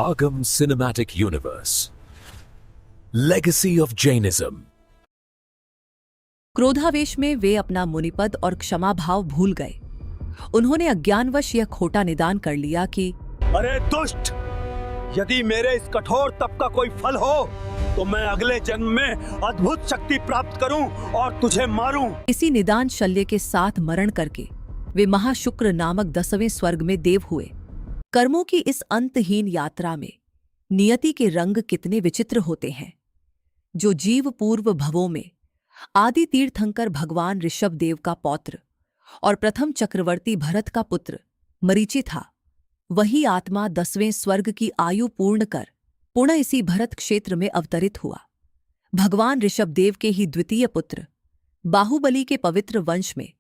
Agam Cinematic Universe. Legacy of Jainism. क्रोधावेश में वे अपना मुनिपद और क्षमा भाव भूल गए। उन्होंने अज्ञानवश यह खोटा निदान कर लिया कि अरे दुष्ट, यदि मेरे इस कठोर तप का कोई फल हो तो मैं अगले जन्म में अद्भुत शक्ति प्राप्त करूं और तुझे मारूं। इसी निदान शल्य के साथ मरण करके वे महाशुक्र नामक 10वें स्वर्ग में देव हुए। कर्मों की इस अंतहीन यात्रा में नियति के रंग कितने विचित्र होते हैं। जो जीव पूर्व भवों में आदि तीर्थंकर भगवान ऋषभ देव का पौत्र और प्रथम चक्रवर्ती भरत का पुत्र मरीचि था, वही आत्मा 10वें स्वर्ग की आयु पूर्ण कर पुनः इसी भरत क्षेत्र में अवतरित हुआ। भगवान ऋषभ देव के ही द्वितीय पुत्र बाहुबली के पवित्र वंश में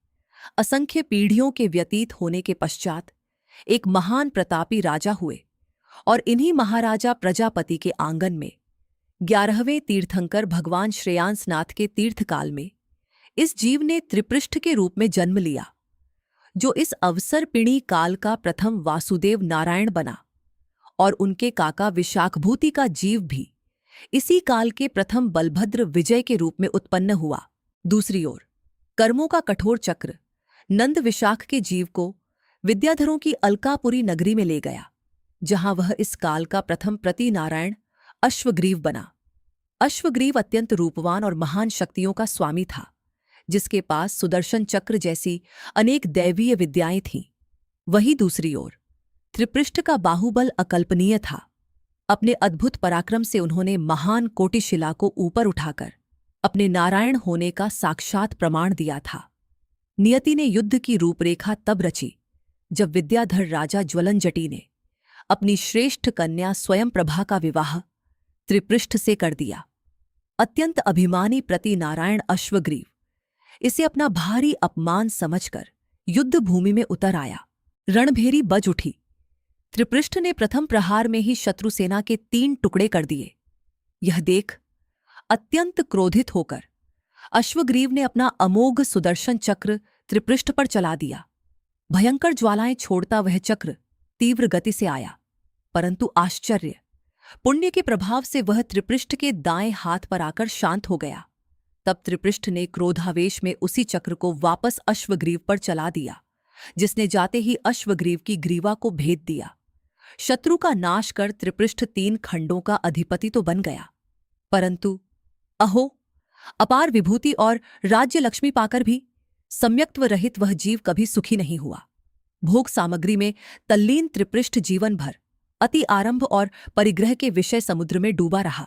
असंख्य पीढ़ियों के व्यतीत होने के पश्चात एक महान प्रतापी राजा हुए और इन्हीं महाराजा प्रजापति के आंगन में 11वें तीर्थंकर भगवान श्रेयांसनाथ के तीर्थकाल में इस जीव ने त्रिपृष्ठ के रूप में जन्म लिया, जो इस अवसर पिणी काल का प्रथम वासुदेव नारायण बना और उनके काका विशाखभूति का जीव भी इसी काल के प्रथम बलभद्र विजय के रूप में उत्पन्न हुआ। दूसरी ओर कर्मों का कठोर चक्र नंद विशाख के जीव को विद्याधरों की अलकापुरी नगरी में ले गया, जहां वह इस काल का प्रथम प्रति नारायण अश्वग्रीव बना। अश्वग्रीव अत्यंत रूपवान और महान शक्तियों का स्वामी था, जिसके पास सुदर्शन चक्र जैसी अनेक दैवीय विद्याएं थीं। वही दूसरी ओर त्रिपृष्ठ का बाहुबल अकल्पनीय था। अपने अद्भुत पराक्रम से उन्होंने महान कोटिशिला को ऊपर उठाकर अपने नारायण होने का साक्षात प्रमाण दिया था। नियति ने युद्ध की रूपरेखा तब रची जब विद्याधर राजा ज्वलनजटी ने अपनी श्रेष्ठ कन्या स्वयं प्रभा का विवाह त्रिपृष्ठ से कर दिया। अत्यंत अभिमानी प्रति नारायण अश्वग्रीव इसे अपना भारी अपमान समझकर युद्ध भूमि में उतर आया। रणभेरी बज उठी। त्रिपृष्ठ ने प्रथम प्रहार में ही शत्रु सेना के 3 टुकड़े कर दिए। यह देख अत्यंत क्रोधित होकर अश्वग्रीव ने अपना अमोघ सुदर्शन चक्र त्रिपृष्ठ पर चला दिया। भयंकर ज्वालाएं छोड़ता वह चक्र तीव्र गति से आया, परंतु आश्चर्य, पुण्य के प्रभाव से वह त्रिपृष्ठ के दाएं हाथ पर आकर शांत हो गया। तब त्रिपृष्ठ ने क्रोधावेश में उसी चक्र को वापस अश्वग्रीव पर चला दिया, जिसने जाते ही अश्वग्रीव की ग्रीवा को भेद दिया। शत्रु का नाश कर त्रिपृष्ठ 3 खंडों का अधिपति तो बन गया, परंतु अहो, अपार विभूति और राज्य लक्ष्मी पाकर भी सम्यक्त्व रहित वह जीव कभी सुखी नहीं हुआ। भोग सामग्री में तल्लीन त्रिपृष्ठ जीवन भर अति आरंभ और परिग्रह के विषय समुद्र में डूबा रहा,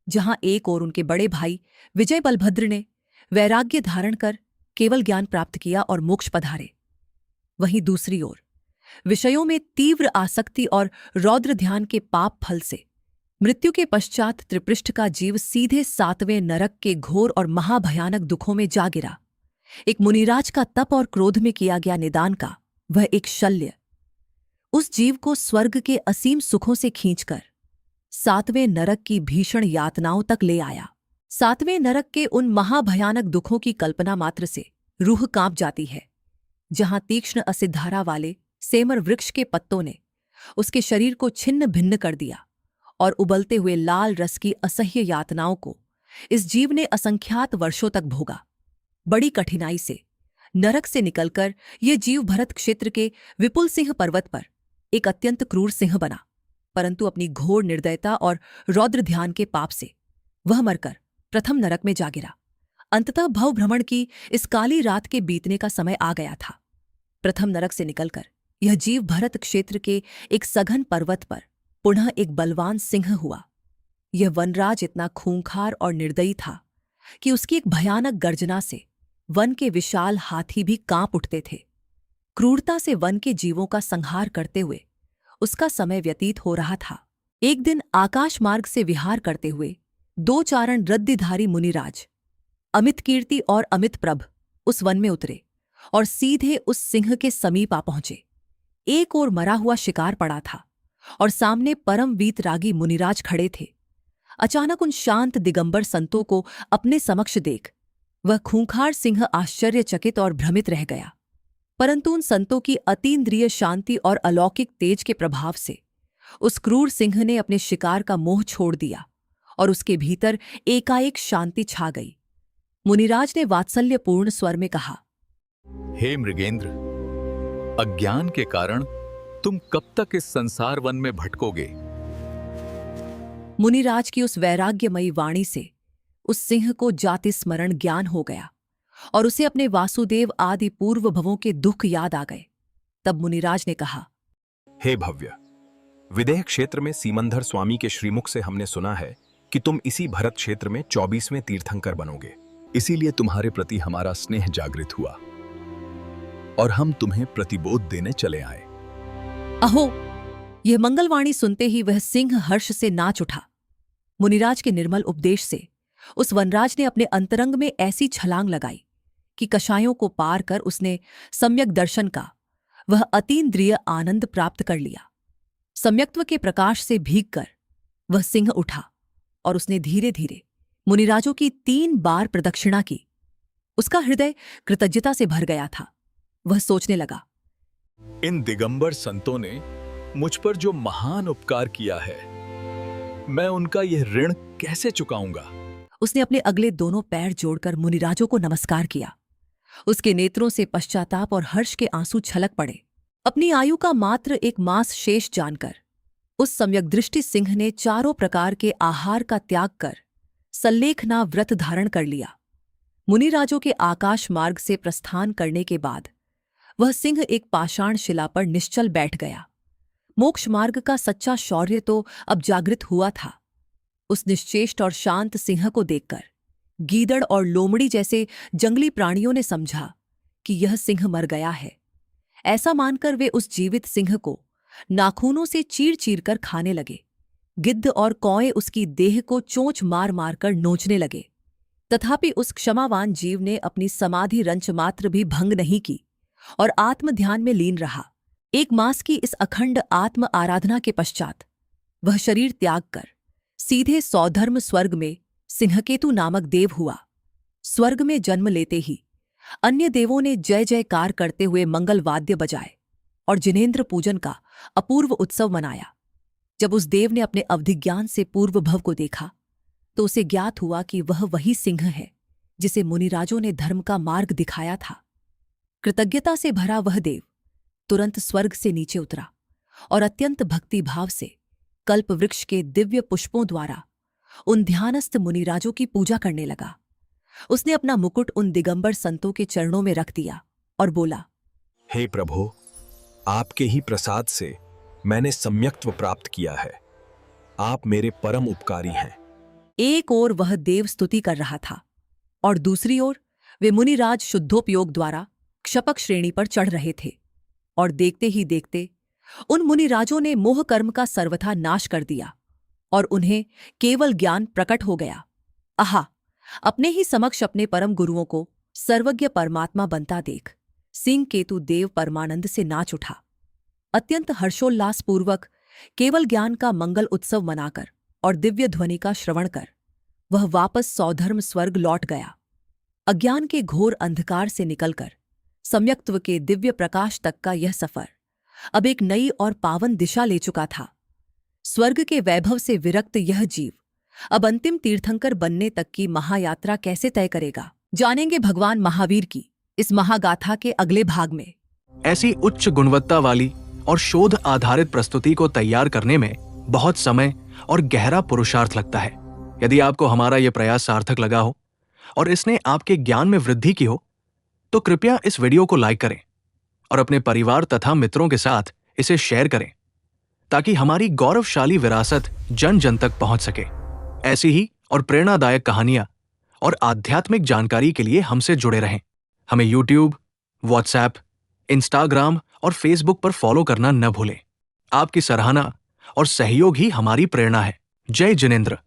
जहां एक ओर उनके बड़े भाई विजय बलभद्र ने वैराग्य धारण कर केवल ज्ञान प्राप्त किया और मोक्ष पधारे, वहीं दूसरी ओर विषयों में तीव्र आसक्ति और रौद्र ध्यान के पाप फल से मृत्यु के पश्चात त्रिपृष्ठ का जीव सीधे 7वें नरक के घोर और महाभयानक दुखों में जा गिरा। एक मुनिराज का तप और क्रोध में किया गया निदान का वह एक शल्य उस जीव को स्वर्ग के असीम सुखों से खींचकर 7वें नरक की भीषण यातनाओं तक ले आया। 7वें नरक के उन महाभयानक दुखों की कल्पना मात्र से रूह कांप जाती है, जहां तीक्ष्ण असिधारा वाले सेमर वृक्ष के पत्तों ने उसके शरीर को छिन्न भिन्न कर दिया और उबलते हुए लाल रस की असह्य यातनाओं को इस जीव ने असंख्यात वर्षों तक भोगा। बड़ी कठिनाई से नरक से निकलकर यह जीव भरत क्षेत्र के विपुल सिंह पर्वत पर एक अत्यंत क्रूर सिंह बना, परंतु अपनी घोर निर्दयता और रौद्र ध्यान के पाप से वह मरकर प्रथम नरक में जा गिरा। अंततः भवभ्रमण की इस काली रात के बीतने का समय आ गया था। प्रथम नरक से निकलकर यह जीव भरत क्षेत्र के एक सघन पर्वत पर पुनः एक बलवान सिंह हुआ। यह वनराज इतना खूंखार और निर्दयी था कि उसकी एक भयानक गर्जना से वन के विशाल हाथी भी कांप उठते थे। क्रूरता से वन के जीवों का संहार करते हुए उसका समय व्यतीत हो रहा था। एक दिन आकाश मार्ग से विहार करते हुए 2 चारण रद्दिधारी मुनिराज अमित कीर्ति और अमित प्रभ उस वन में उतरे और सीधे उस सिंह के समीप आ पहुंचे। एक ओर मरा हुआ शिकार पड़ा था और सामने परम वीतरागी मुनिराज खड़े थे। अचानक उन शांत दिगंबर संतों को अपने समक्ष देख वह खूंखार सिंह आश्चर्यचकित और भ्रमित रह गया, परंतु उन संतों की अतीन्द्रिय शांति और अलौकिक तेज के प्रभाव से उस क्रूर सिंह ने अपने शिकार का मोह छोड़ दिया और उसके भीतर एकाएक शांति छा गई। मुनिराज ने वात्सल्यपूर्ण स्वर में कहा, हे मृगेंद्र, अज्ञान के कारण तुम कब तक इस संसार वन में भटकोगे? मुनिराज की उस वैराग्यमयी वाणी से उस सिंह को जाति स्मरण ज्ञान हो गया और उसे अपने वासुदेव आदि पूर्व भवों के दुख याद आ गए। तब मुनिराज ने कहा, हे भव्य, विदेह क्षेत्र में सीमंधर स्वामी के श्रीमुख से हमने सुना है कि तुम इसी भरत क्षेत्र में 24वें तीर्थंकर बनोगे। इसीलिए तुम्हारे प्रति हमारा स्नेह जागृत हुआ और हम तुम्हें प्रतिबोध देने चले आए। अहो! यह मंगलवाणी सुनते ही वह सिंह हर्ष से नाच उठा। मुनिराज के निर्मल उपदेश से उस वनराज ने अपने अंतरंग में ऐसी छलांग लगाई कि कषायों को पार कर उसने सम्यक दर्शन का वह अतीन्द्रिय आनंद प्राप्त कर लिया। सम्यक्त्व के प्रकाश से भीगकर वह सिंह उठा और उसने धीरे धीरे मुनिराजों की 3 बार प्रदक्षिणा की। उसका हृदय कृतज्ञता से भर गया था। वह सोचने लगा, इन दिगंबर संतों ने मुझ पर जो महान उपकार किया है, मैं उनका यह ऋण कैसे चुकाऊंगा? उसने अपने अगले दोनों पैर जोड़कर मुनिराजों को नमस्कार किया। उसके नेत्रों से पश्चाताप और हर्ष के आंसू छलक पड़े। अपनी आयु का मात्र 1 मास शेष जानकर उस सम्यक दृष्टि सिंह ने 4 प्रकार के आहार का त्याग कर सल्लेखना व्रत धारण कर लिया। मुनिराजों के आकाश मार्ग से प्रस्थान करने के बाद वह सिंह एक पाषाण शिला पर निश्चल बैठ गया। मोक्ष मार्ग का सच्चा शौर्य तो अब जागृत हुआ था। उस निश्चेष्ट और शांत सिंह को देखकर गीदड़ और लोमड़ी जैसे जंगली प्राणियों ने समझा कि यह सिंह मर गया है। ऐसा मानकर वे उस जीवित सिंह को नाखूनों से चीर-चीर कर खाने लगे। गिद्ध और कौए उसकी देह को चोंच मार मार कर नोचने लगे। तथापि उस क्षमावान जीव ने अपनी समाधि रंच मात्र भी भंग नहीं की और आत्म ध्यान में लीन रहा। 1 मास की इस अखंड आत्म आराधना के पश्चात वह शरीर त्याग कर सीधे सौधर्म स्वर्ग में सिंहकेतु नामक देव हुआ। स्वर्ग में जन्म लेते ही अन्य देवों ने जय जयकार करते हुए मंगल वाद्य बजाए और जिनेंद्र पूजन का अपूर्व उत्सव मनाया। जब उस देव ने अपने अवधिज्ञान से पूर्व भव को देखा तो उसे ज्ञात हुआ कि वह वही सिंह है जिसे मुनिराजों ने धर्म का मार्ग दिखाया था। कृतज्ञता से भरा वह देव तुरंत स्वर्ग से नीचे उतरा और अत्यंत भक्तिभाव से कल्प वृक्ष के दिव्य पुष्पों द्वारा उन ध्यानस्थ मुनिराजों की पूजा करने लगा। उसने अपना मुकुट उन दिगंबर संतों के चरणों में रख दिया और बोला, हे प्रभु, आपके ही प्रसाद से मैंने सम्यक्त्व प्राप्त किया है। आप मेरे परम उपकारी हैं। एक ओर वह देव स्तुति कर रहा था और दूसरी ओर वे मुनिराज शुद्धोपयोग द्वारा क्षपक श्रेणी पर चढ़ रहे थे। और देखते ही देखते उन मुनिराजों ने मोह कर्म का सर्वथा नाश कर दिया और उन्हें केवल ज्ञान प्रकट हो गया। आहा! अपने ही समक्ष अपने परम गुरुओं को सर्वज्ञ परमात्मा बनता देख सिंह केतु देव परमानंद से नाच उठा। अत्यंत हर्षोल्लासपूर्वक केवल ज्ञान का मंगल उत्सव मनाकर और दिव्य ध्वनि का श्रवण कर वह वापस सौधर्म स्वर्ग लौट गया। अज्ञान के घोर अंधकार से निकलकर सम्यक्त्व के दिव्य प्रकाश तक का यह सफर अब एक नई और पावन दिशा ले चुका था। स्वर्ग के वैभव से विरक्त यह जीव अब अंतिम तीर्थंकर बनने तक की महायात्रा कैसे तय करेगा, जानेंगे भगवान महावीर की इस महागाथा के अगले भाग में। ऐसी उच्च गुणवत्ता वाली और शोध आधारित प्रस्तुति को तैयार करने में बहुत समय और गहरा पुरुषार्थ लगता है। यदि आपको हमारा यह प्रयास सार्थक लगा हो और इसने आपके ज्ञान में वृद्धि की हो, तो कृपया इस वीडियो को लाइक करें और अपने परिवार तथा मित्रों के साथ इसे शेयर करें, ताकि हमारी गौरवशाली विरासत जन जन तक पहुंच सके। ऐसी ही और प्रेरणादायक कहानियां और आध्यात्मिक जानकारी के लिए हमसे जुड़े रहें। हमें YouTube, WhatsApp, Instagram और Facebook पर फॉलो करना न भूलें। आपकी सराहना और सहयोग ही हमारी प्रेरणा है। जय जिनेंद्र।